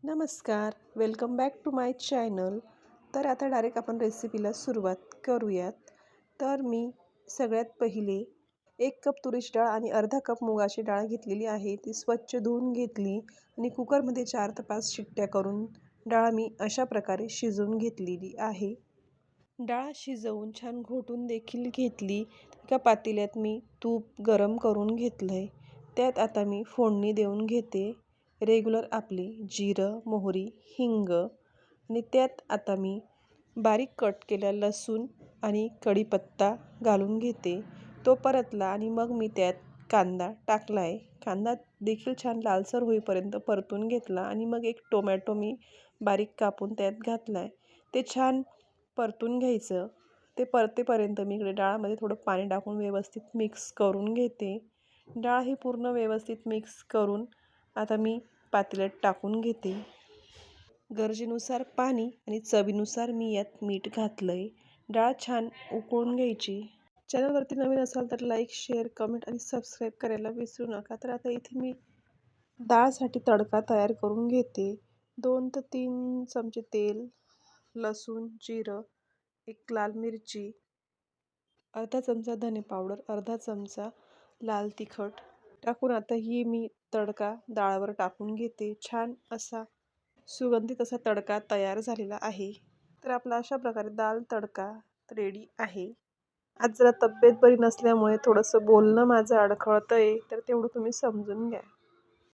नमस्कार, welcome back to my channel. तर आता डायरेक्ट आपण रेसिपीला सुरुवात करूयात. तर मी सगळ्यात पहिले 1 कप तुरीची डाळ आणि अर्धा कप मुगाची डाळ घेतलेली आहे. ती स्वच्छ धुवून घेतली आणि कुकरमध्ये 4 ते 5 शिट्ट्या करून डाळ मी अशा प्रकारे शिजवून घेतलेली आहे. डाळ शिजवून छान घोटून देखील घेतली. एका पातेल्यात मी तूप गरम करून घेतलं आहे. त्यात आता मी फोडणी देऊन घेते. रेग्युलर आपली जिरं, मोहरी, हिंग आणि त्यात आता मी बारीक कट केलेला लसूण आणि कढीपत्ता घालून घेते. तो परतला आणि मग मी त्यात कांदा टाकला आहे. कांदा देखील छान लालसर होईपर्यंत परतून घेतला आणि मग एक टोमॅटो मी बारीक कापून त्यात घातला आहे. ते छान परतून घ्यायचं. ते परतेपर्यंत मी इकडे डाळमध्ये थोडं पाणी टाकून व्यवस्थित मिक्स करून घेते. डाळ ही पूर्ण व्यवस्थित मिक्स करून आता मी पातेल्यात टाकून घेते. गरजेनुसार पाणी आणि चवीनुसार मी यात मीठ घातलं आहे. डाळ छान उकळून घ्यायची. चॅनलवरती नवीन असाल तर लाईक, शेअर, कमेंट आणि सबस्क्राईब करायला विसरू नका. तर आता इथे मी डाळसाठी तडका तयार करून घेते. 2 ते 3 चमचे तेल, लसूण, जिरं, 1 लाल मिरची, अर्धा चमचा धने पावडर, अर्धा चमचा लाल तिखट टाकून आता ही मी तडका डाळवर टाकून घेते. छान असा सुगंधित असा तडका तयार झालेला आहे. तर आपला अशा प्रकारे दाल तडका रेडी आहे. आज जरा तब्येत बरी नसल्यामुळे थोडंसं बोलणं माझं अडखळतं आहे, तर तेवढं तुम्ही समजून घ्या.